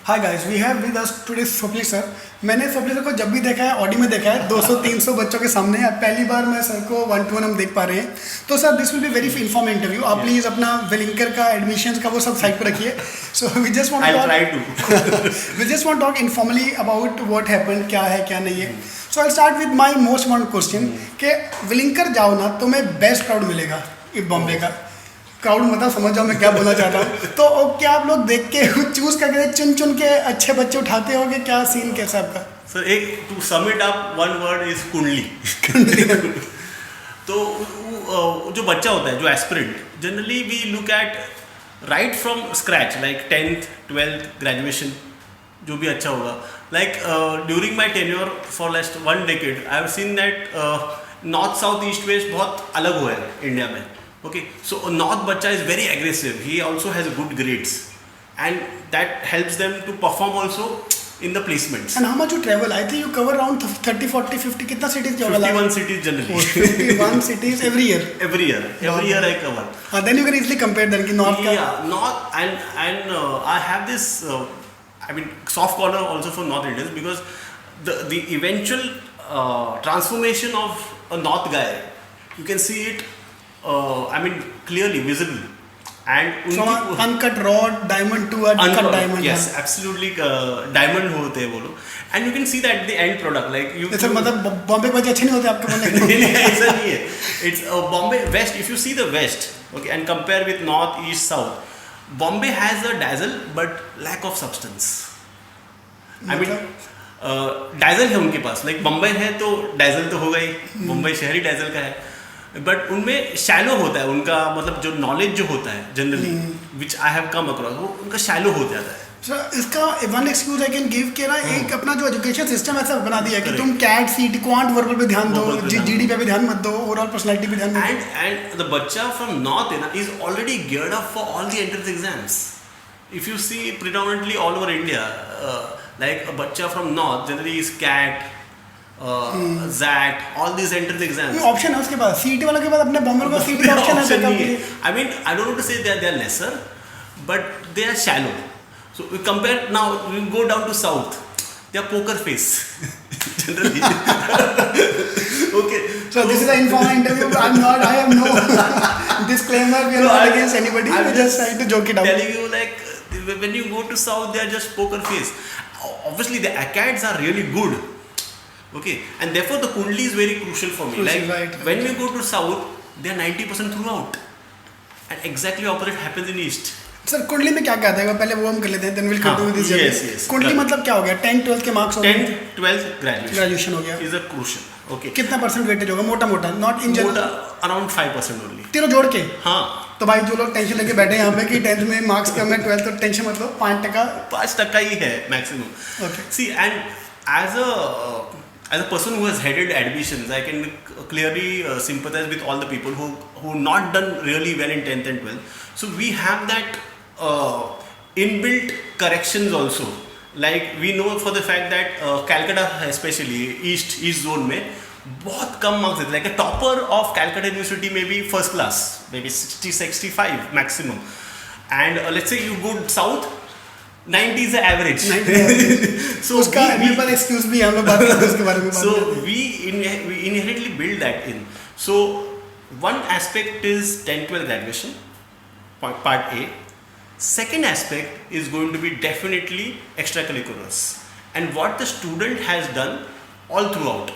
Hi guys, we have with us today Swapnil sir. मैंने Swapnil sir को जब भी देखा है ऑडी में देखा है 200-300 बच्चों के सामने। अब पहली बार मैं सर को 1-to-1 हम देख पा रहे हैं। तो sir this will be very inform interview. आप प्लीज अपना विलिंकर का एडमिशंस का वो सब साइड पर रखिए। So we just want talk informally about what happened, क्या है क्या नहीं है। So I start with my most want question कि विलिंकर जाओ ना तो मैं बेस्ट क्राउड मिलेगा बॉम्बे का क्राउड, मतलब समझ जाओ मैं क्या बोलना चाहता हूँ। तो क्या आप लोग देख के चूज करके चुन के अच्छे बच्चे उठाते हो कि क्या सीन कैसा आपका? सर एक to sum it up one word is kundli. तो जो बच्चा होता है, जो aspirant, generally we look at right from scratch, like 10th 12th graduation, जो भी अच्छा होगा। Like during my tenure for last 1 decade I have seen that north south east west बहुत अलग हुआ है इंडिया में। Okay, so a north bacha is very aggressive. He also has good grades, and that helps them to perform also in the placements. And how much you travel? I think you cover around 30, 40, 50. कितना cities जाओगे? 51 cities generally. 51 cities every year. Every year I cover. Then you can easily compare them कि north का. Yeah, north and I have this. I mean, soft corner also for North Indians, because the eventual transformation of a north guy, you can see it. I mean, clearly visible. And from uncut rod diamond to a cut diamond. Yes, absolutely. Diamond होते हैं वो लोग, and you can see that the end product, like you. Sir मतलब बॉम्बे बच्चे अच्छे नहीं होते आपके बोलने? नहीं, ऐसा नहीं है. It's Bombay West. If you see the West, okay, and compare with North, East, South, Bombay has a dazzle but lack of substance. I mean, dazzle है उनके पास. Like बम्बई है तो dazzle तो होगा ही. मुंबई शहरी dazzle का है. बट उनमें शैलो होता है उनका, मतलब जो नॉलेज जो होता है generally which I have come across, वो उनका शैलो हो जाता है। सर इसका one excuse I can give के ना, एक अपना जो एजुकेशन सिस्टम ऐसा बना दिया कि तुम कैट सीट क्वांट वर्बल पे ध्यान दो, जीडी पे भी ध्यान मत दो, ओवरऑल पर्सनालिटी पे ध्यान दो। एंड द बच्चा from north is already geared up for all the entrance exams. If you see predominantly all over India, like a बच्चा from north generally is CAT, ZAT, all these entrance exams. Option है उसके पास, सीटी वालों के पास अपने बॉम्बे का सीटी का ऑप्शन है। I mean, I don't want to say they are lesser, but they are shallow. So we compare now. We go down to south. They are poker face generally. Okay. So this is an informal interview. I have no disclaimer. We are not against anybody. We just trying to joke it out. Telling you, like, when you go to south, they are just poker face. Obviously, the acads are really good. Okay, and therefore the kundli is very crucial for me. Like when we go to south, they are 90% throughout, and exactly opposite happens in east. Sir कुंडली में क्या कहता है, पहले वो हम कर लेते हैं, then we'll come to this. Yes. कुंडली मतलब क्या हो गया? 10th 12th के मार्क्स हो गए, 10th 12th ग्रेजुएशन हो गया, is a crucial. Okay, कितना परसेंट वेटेज होगा मोटा not in general? around 5% only, तीनों जोड़ के। हाँ, तो भाई जो लोग टेंशन लेके बैठे हैं यहाँ पे कि 10th में मार्क्स कम है, 12th तो टेंशन मत लो, 5% ही है maximum. Okay. See, and as a person who has headed admissions, I can clearly sympathize with all the people who not done really well in 10th and 12th. So we have that inbuilt corrections also. Like we know for the fact that Calcutta especially east zone में बहुत कम marks देते हैं. Like a topper of Calcutta University may be first class, maybe 60-65 maximum. And let's say you go south, 90 is the average. So उसका मेरे पास excuse भी है, हम लोग बात करते हैं उसके बारे में। So we inherently build that in. So one aspect is 10-12 graduation, part A. Second aspect is going to be definitely extracurriculars and what the student has done all throughout.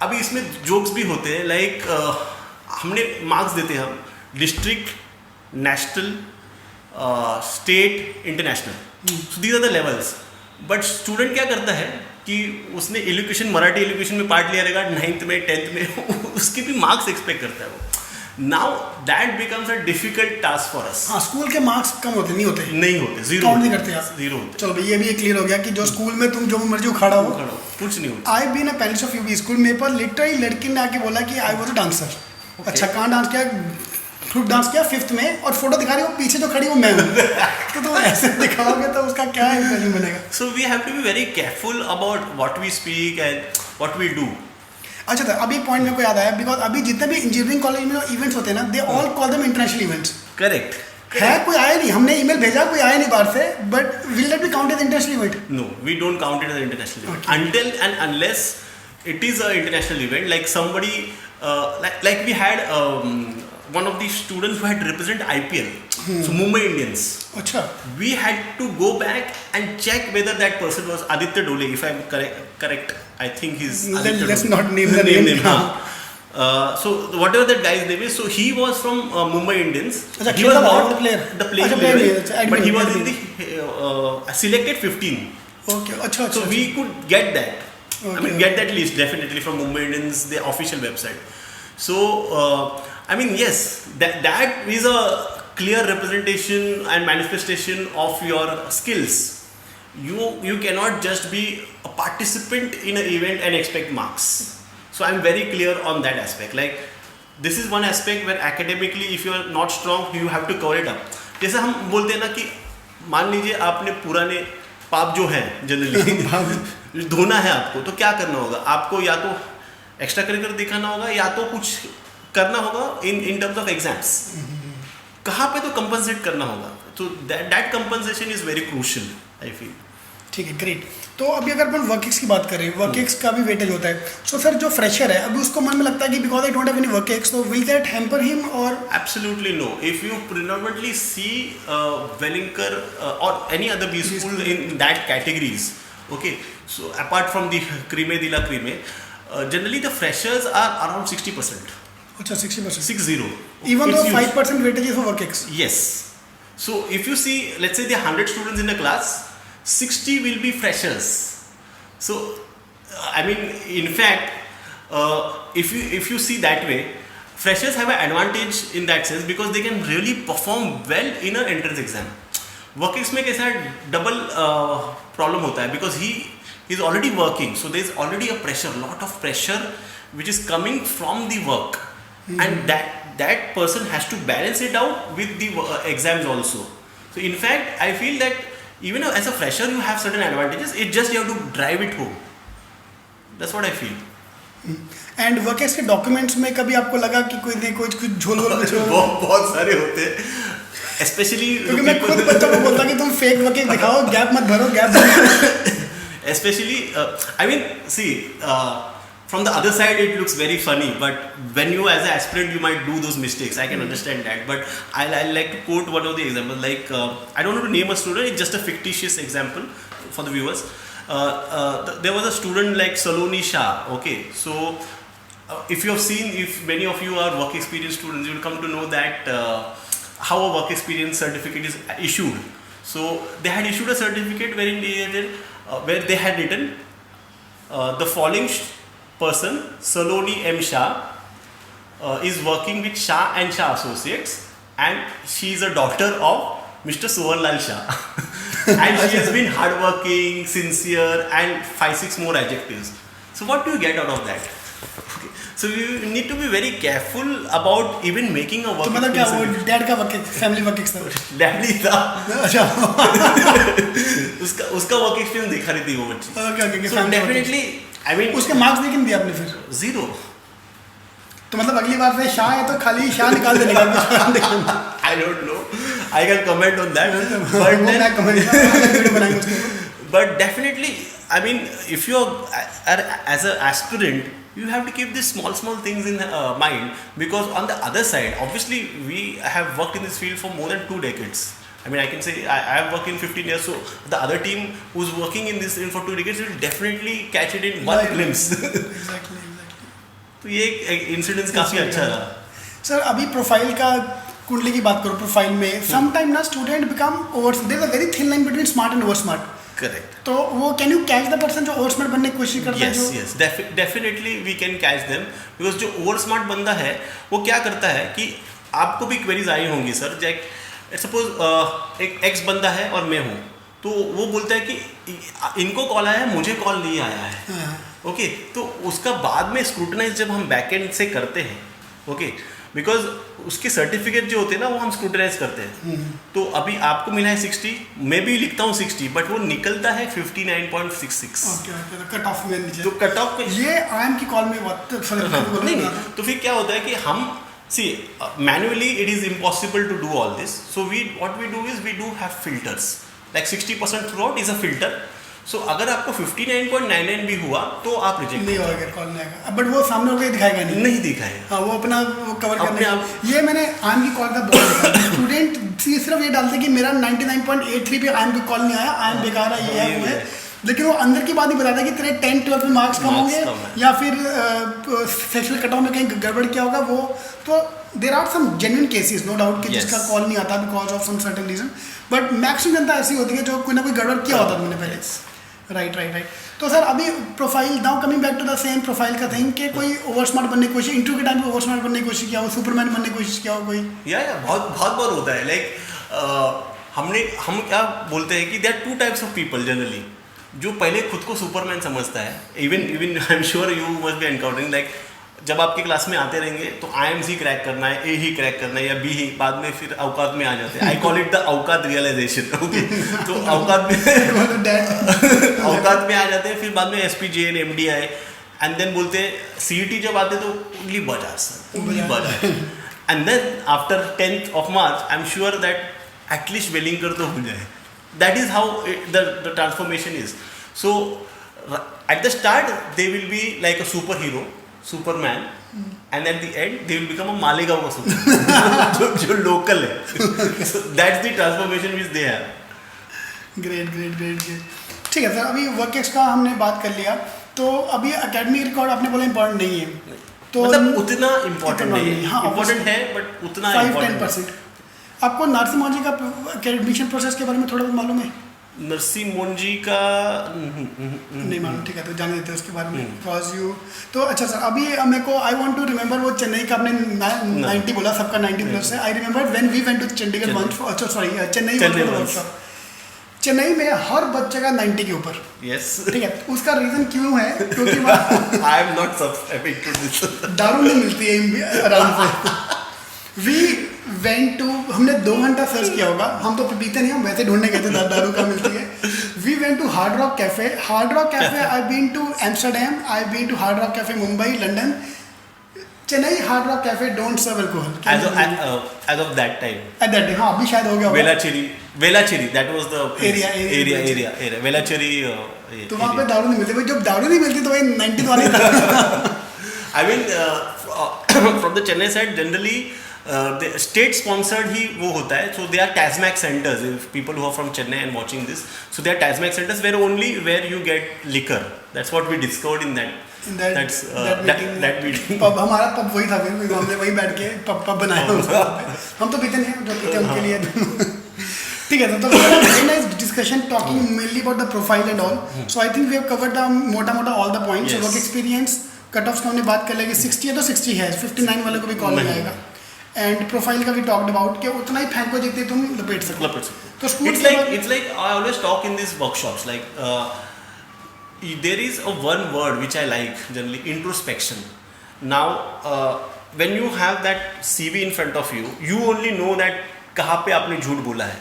अभी इसमें jokes भी होते हैं, like हमने marks देते हैं हम district, national, state, international. So these are the levels. But student क्या करता है कि उसने एजुकेशन, मराठी एजुकेशन में पार्ट लिया रहेगा 9th में 10th में, उसके भी मार्क्स एक्सपेक्ट करता है वो. Now that becomes a difficult task for us. हाँ, स्कूल के मार्क्स कम होते नहीं होते, जीरो काउंट नहीं करते आप, जीरो होते. चलो भाई ये भी क्लियर हो गया कि जो स्कूल में तुम जो मर्जी उखाड़ा हो, कुछ नहीं होता. I been a parents of UP school, मेरे पर लिटरली लड़की ने आके बोला कि आई वाज अ डांसर. अच्छा कहाँ डांस किया? ग्रुप डांस किया 5th में, और फोटो दिखा रही हो पीछे जो खड़ी वो मैं हूँ. तो ऐसे दिखाओगे तो उसका क्या वैल्यू बनेगा? So we have to be very careful about what we speak and what we do. अच्छा था, अभी पॉइंट मेरे को याद आया, बिकॉज अभी जितने भी इंजीनियरिंग कॉलेज में इवेंट्स होते हैं ना, they all call them international events. Correct. है कोई आया नहीं, हमने ईमेल भेजा कोई आया नहीं बाहर से, but will that be count as international event? No, we don't count it as an international event until and unless it is an international event. Like somebody, like we had one of the students who had represent IPL, so Mumbai Indians. अच्छा. We had to go back and check whether that person was Aditya Dole, if I'm correct. I think he's Aditya Let's Dole. not name the name. So whatever that guy's name is, so he was from Mumbai Indians. अच्छा, He was not player. the playing अच्छा, level, but he was in the selected 15. Okay, अच्छा. So we could get that. Okay. I mean, get that list definitely from Mumbai Indians, their official website. So I mean, yes, that is a clear representation and manifestation of your skills. You cannot just be a participant in an event and expect marks. So I'm very clear on that aspect. Like this is one aspect where academically if you are not strong, you have to cover it up. जैसे हम बोलते हैं ना कि मान लीजिए आपने पुराने पाप जो हैं जनरली धोना है आपको, तो क्या करना होगा? आपको या तो एक्स्ट्रा करिकुलर दिखाना होगा या तो कुछ करना होगा इन टर्म्स ऑफ एग्जाम्स. कहाँ पे तो कंपनसेट करना होगा. तो that compensation is very crucial I feel. ठीक है, ग्रेट. तो अभी अगर अपन वर्क एक्स की बात करें, वर्क एक्स का भी वेटेज होता है. सो सर जो फ्रेशर है अभी उसको मन में लगता है कि because I don't have any work ex, तो विल दैट हैम्पर हिम और? Absolutely no. If you predominantly see Wellinger or any other B school in that categories, okay, so apart from the Creme de la Creme, generally the freshers are around 60%. अच्छा, 60%. 60. Even It's though huge. 5% weightage is for work ex. Yes. So if you see, let's say there are 100 students in a class, 60 will be freshers. So I mean, in fact, if you see that way, freshers have an advantage in that sense because they can really perform well in an entrance exam. Work ex में कैसा double problem होता है because he is already working, so there is already a pressure, lot of pressure which is coming from the work, and that person has to balance it out with the exams also. So in fact, I feel that even as a fresher you have certain advantages. It just you have to drive it home. That's what I feel. And work ex के documents में कभी आपको लगा कि कोई नहीं कुछ झोल बहुत सारे होते हैं, स्पेशली क्योंकि मैं खुद बच्चों को बोलता कि तुम फेक वर्क एक्स दिखाओ, गैप मत भरो, gap especially I mean, see, from the other side it looks very funny, but when you as an aspirant you might do those mistakes. I can understand that, but I like to quote one of the examples. Like I don't want to name a student, it's just a fictitious example for the viewers. There was a student like Saloni Shah. Okay, so if you have seen, if many of you are work experience students, you will come to know that how a work experience certificate is issued. So they had issued a certificate where they had written the following person, Saloni M. Shah, is working with Shah and Shah Associates, and she is a daughter of Mr. Suvarlal Shah. And she has been hardworking, sincere, and 5-6 more adjectives. So what do you get out of that? Okay. So you need to be very careful about even making a work. तो मतलब क्या वो dad का work family work ex था? Dad नहीं था. अच्छा. उसका वर्क एक्सपीरियंस दिखा रही थी वो बच्ची. Okay. So definitely, I mean, उसके मार्क्स लेकिन दिए आपने फिर? 0. तो मतलब अगली बार से शाह है तो खाली शाह निकाल देगा. I don't know. I can comment on that. But definitely, I mean, if you are as an aspirant, you have to keep these small things in mind, because on the other side, obviously, we have worked in this field for more than 2 decades. I mean, I can say I have worked in 15 years, so the other team who's working in this for 2 decades will definitely catch it in one glimpse. Exactly. तो ये incidence काफी अच्छा रहा. Sir अभी profile का कुंडली की बात करो. प्रोफाइल में समटाइम ना student become over, there is a very thin line between smart and over smart. Correct. तो वो can you catch the person जो ओवर स्मार्ट बनने की कोशिश करता है? Yes, definitely we can catch them, because जो ओवर स्मार्ट बंदा है वो क्या करता है कि आपको भी क्वेरीज आई होंगी सर. सपोज एक एक्स बंदा है और मैं हूँ, तो वो बोलता है कि इनको कॉल आया है, मुझे कॉल नहीं आया है. ओके, तो उसका बाद में स्क्रूटनाइज जब हम बैकएंड से करते हैं, ओके, बिकॉज उसके सर्टिफिकेट जो होते हैं ना वो हम स्क्रूटनाइज करते हैं. तो अभी आपको मिला है 60, मैं भी लिखता हूँ 60, बट वो निकलता है 59.66. कट ऑफ में नीचे. तो कट ऑफ ये आईएम की कॉल में बात नहीं. तो फिर क्या होता है कि हम See, manually it is impossible to do all this. So what we do is we do have filters. Like 60% throughout is a filter. So अगर आपको 59.99 भी हुआ तो आप रिजेक्ट नहीं होगा, कॉल नहीं आएगा, बट वो सामने होकर दिखाएगा नहीं दिखाएगा। हाँ, वो अपना वो कवर करने आप। ये मैंने आईएम की कॉल का बहुत स्टूडेंट सिर्फ ये डालते कि मेरा 99.83 पे आईएम की कॉल नहीं आया, आईएम बेकार है, ये है वो है, लेकिन वो अंदर की बात नहीं बताता कि तेरे 10-12 में मार्क्स कम होंगे या फिर सेक्शुअल कट ऑफ में कहीं गड़बड़ क्या होगा। वो तो there are some genuine cases, no doubt कि जिसका कॉल नहीं आता because of some certain reason, but maximum जनता ऐसी होती है जो कोई ना कोई गड़बड़ किया होता है मैंने पहले। राइट। तो सर अभी profile, now coming back to the same profile का थिंग कि कोई ओवर स्मार्ट बनने की कोशिश, इंटरव्यू के टाइम पे ओवर स्मार्ट बनने की कोशिश किया हो, सुपरमैन बनने की कोशिश किया हो कोई? या बहुत बार होता है। लाइक हम क्या बोलते हैं कि there are 2 types of people generally, जो पहले खुद को सुपरमैन समझता है। Even I am sure you must be encountering, like जब आपकी क्लास में आते रहेंगे तो IIMs ही क्रैक करना है, A ही क्रैक करना है या B ही, बाद में फिर औकात में आ जाते हैं। आई कॉल इट द औकात रियलाइजेशन। ओके, तो औकात में आ जाते हैं, फिर बाद में SPJN MDI एंड देन बोलते हैं CET जब आते तो उंगली बजा and then after 10th of March I am sure that at least Welingkar तो हो जाए। That is how the transformation is. So at the start they will be like a superhero, Superman, and at the end they will become a Malegaon का Superman जो local है। So that's the transformation which they have. Great. ठीक है sir, अभी work ex का हमने बात कर लिया, तो अभी एकेडमिक रिकॉर्ड आपने बोला इम्पोर्टेंट नहीं है, तो मतलब उतना इम्पोर्टेंट नहीं है, हाँ इम्पोर्टेंट है बट उतना 5-10%। आपको नरसिंह मोहन जी का एडमिशन प्रोसेस के बारे में थोड़ा बहुत मालूम है? नरसिंह मोहन जी का नहीं मालूम, ठीक है, तो जान देते हैं उसके बारे में बिकॉज यू। तो अच्छा सर, अभी मेरे को आई वांट टू रिमेंबर वो चेन्नई का आपने 90 बोला, सबका 90 प्लस है। I remember when we went to Chandigarh once, अच्छा सॉरी चेन्नई वर्कशॉप, चेन्नई में हर बच्चे का 90 के ऊपर। यस, ठीक है, उसका रीजन क्यों है? क्योंकि I am not subscribing to this, दारू नहीं मिलती है आराम से। वी वेंट टू, हमने 2 घंटा सर्च किया होगा, हम तो पीते नहीं, हम वैसे ढूंढने गए थे दारू का मिलती है। We went to hard rock cafe, I been to Amsterdam, I been to hard rock cafe Mumbai, London, Chennai hard rock cafe don't serve alcohol as of that time, at that time। हाँ, अभी शायद हो गया होगा। Velachery, that was the area Velachery। तो वहाँ पे दारू नहीं मिलती भाई, जब दारू नहीं मिलती तो भाई 90 तो नहीं था। I mean from the Chennai side generally state sponsored ही वो होता है, so they are TASMAC centers. If people who are from Chennai and watching this, so they are TASMAC centers where you get liquor. That's what we discovered in that meeting। Pub, हमारा pub वही था, फिर हमने वही बैठ के pub बनाया उसका। हम तो पीते नहीं हैं, जो पीते हैं उनके लिए। ठीक है, तो very nice discussion talking mainly about the profile and all. So I think we have covered the मोटा all the points. So work experience, cutoffs का हमने बात कर लिया कि 60 है तो 60 है, 59 वाले को भी कॉल नहीं आएगा। एंड प्रोफाइल का भी टॉक्ड अबाउट कि उतना ही फेंको जितने तुम लपेट सको। तो school it's like I always talk in these workshops, like there is one word which I like generally, introspection. Now when you have that CV in front of you, you only know that कहाँ पे आपने झूठ बोला है।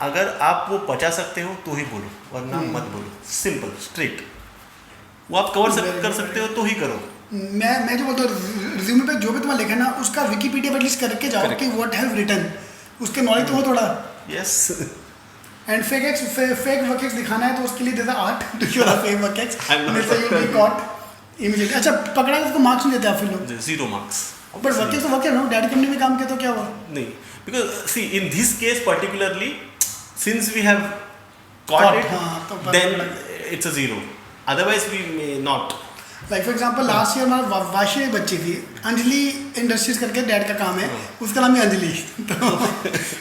अगर आप वो बचा सकते हो तो ही बोलो, वरना मत बोलो। Simple, straight. वो आप कर सकते हो तो ही करो। मैं जो बोलता हूँ, रिज्यूमे पे जो भी तुम्हारा लिखा ना, उसका विकिपीडिया एटलीस्ट करके जाओ कि व्हाट हैव रिटन, उसके नॉलेज तो हो थोड़ा। यस। एंड फेक वर्कएक्स दिखाना है तो उसके लिए देता art to show the fake work ex, नहीं तो you will be caught immediately. अच्छा, पकड़ा तो उसको मार्क्स नहीं देते आप फिर लोग? 0 मार्क्स। बट वर्कएक्स तो वर्कएक्स, डैडी कंपनी में काम किया तो क्या हुआ? नहीं, because see in this case particularly, since we have caught it, then it's a 0. Otherwise we may not. Like for example last year हमारा वाशी बच्ची थी, अंजलि इंडस्ट्रीज करके डैड का काम है, उसका नाम है अंजलि। तो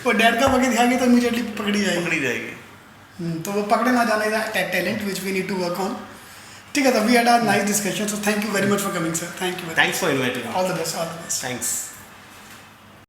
वो डैड का वर्क दिखाएगी तो इमीडिएटली पकड़ी जाएगी। तो वो पकड़े ना जाने talent which we need to work on. ठीक है, तो we had a nice discussion, so thank you very much for coming sir. Thank you. Thanks for inviting. All the best. Thanks.